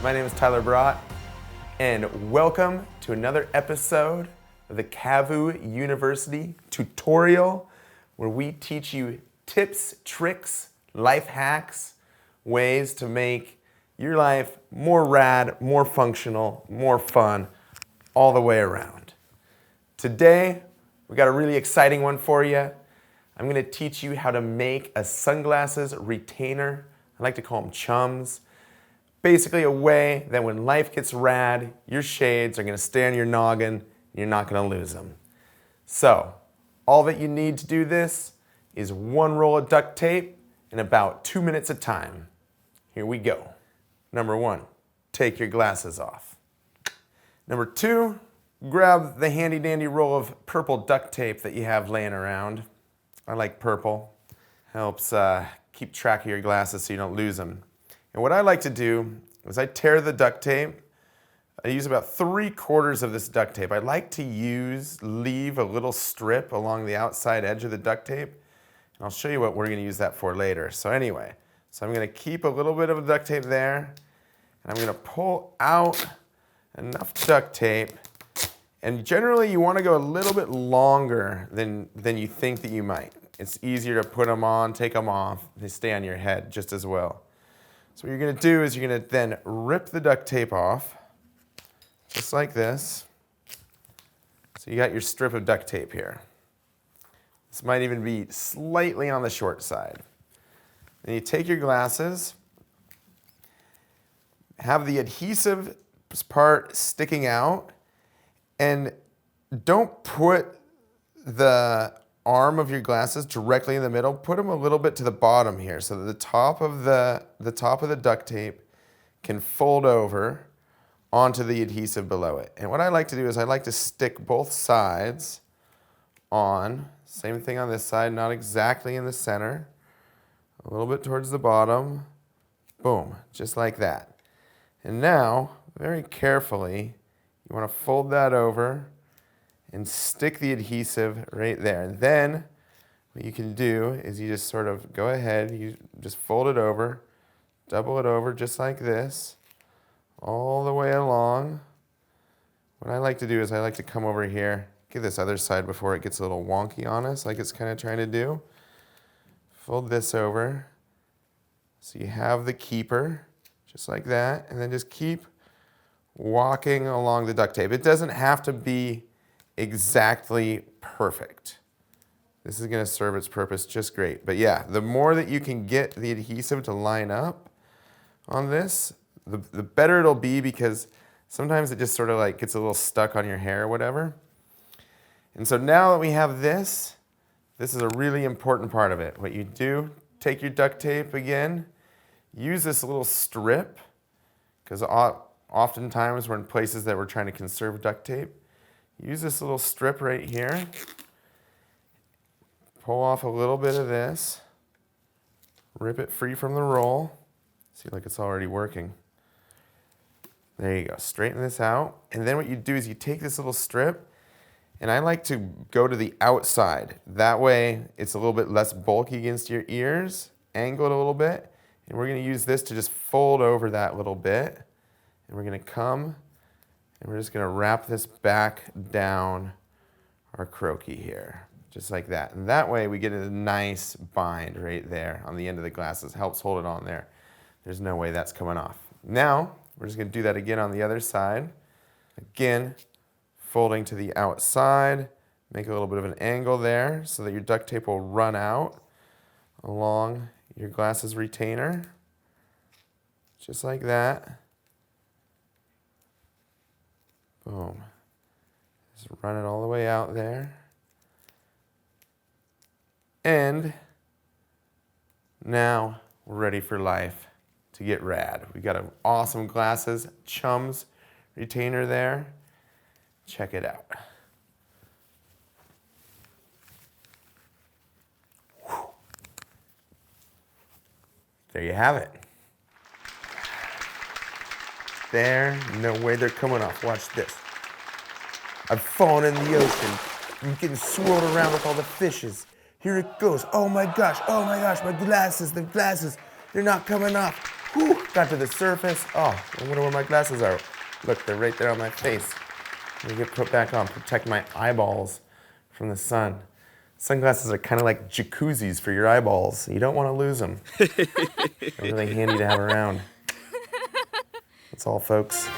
My name is Tyler Bradt, and welcome to another episode of the KAVU University tutorial, where we teach you tips, tricks, life hacks, ways to make your life more rad, more functional, more fun, all the way around. Today, we got a really exciting one for you. I'm gonna teach you how to make a sunglasses retainer. I like to call them chums. Basically a way that when life gets rad, your shades are gonna stay on your noggin and you're not gonna lose them. So, all that you need to do this is one roll of duct tape in about 2 minutes of time. Here we go. Number one, take your glasses off. Number two, grab the handy dandy roll of purple duct tape that you have laying around. I like purple. Helps keep track of your glasses so you don't lose them. And what I like to do is I tear the duct tape. I use about 3/4 of this duct tape. I like to leave a little strip along the outside edge of the duct tape. And I'll show you what we're gonna use that for later. So anyway, I'm gonna keep a little bit of duct tape there, and I'm gonna pull out enough duct tape. And generally you wanna go a little bit longer than you think that you might. It's easier to put them on, take them off. They stay on your head just as well. So what you're gonna do is you're gonna then rip the duct tape off, just like this. So you got your strip of duct tape here. This might even be slightly on the short side. Then you take your glasses, have the adhesive part sticking out, and don't put the arm of your glasses directly in the middle. Put them a little bit to the bottom here so that the top of the duct tape can fold over onto the adhesive below it. And what I like to do is I like to stick both sides on. Same thing on this side, not exactly in the center. A little bit towards the bottom. Boom, just like that. And now, very carefully, you want to fold that over and stick the adhesive right there. And then what you can do is you just sort of go ahead, you just fold it over, double it over just like this, all the way along. What I like to do is I like to come over here, get this other side before it gets a little wonky on us, like it's kind of trying to do. Fold this over, so you have the keeper, just like that, and then just keep walking along the duct tape. It doesn't have to be exactly perfect. This is gonna serve its purpose just great. But yeah, the more that you can get the adhesive to line up on this, the better it'll be, because sometimes it just sort of like gets a little stuck on your hair or whatever. And so now that we have this is a really important part of it. What you do, take your duct tape again, use this little strip, because oftentimes we're in places that we're trying to conserve duct tape. Use this little strip right here, pull off a little bit of this, rip it free from the roll. See, like it's already working. There you go, straighten this out. And then what you do is you take this little strip, and I like to go to the outside. That way it's a little bit less bulky against your ears, angle it a little bit, and we're gonna use this to just fold over that little bit. And we're gonna come, and we're just gonna wrap this back down our croaky here, just like that. And that way we get a nice bind right there on the end of the glasses. Helps hold it on there. There's no way that's coming off. Now, we're just gonna do that again on the other side. Again, folding to the outside, make a little bit of an angle there so that your duct tape will run out along your glasses retainer, just like that. Boom. Just run it all the way out there. And now we're ready for life to get rad. We got an awesome glasses chums retainer there. Check it out. Whew. There you have it. There, no way they're coming off. Watch this. I've fallen in the ocean. I'm getting swirled around with all the fishes. Here it goes. Oh my gosh, my glasses, they're not coming off. Whew, got to the surface. Oh, I wonder where my glasses are. Look, they're right there on my face. Let me get put back on, protect my eyeballs from the sun. Sunglasses are kind of like jacuzzis for your eyeballs. You don't want to lose them. They're really handy to have around. That's all, folks.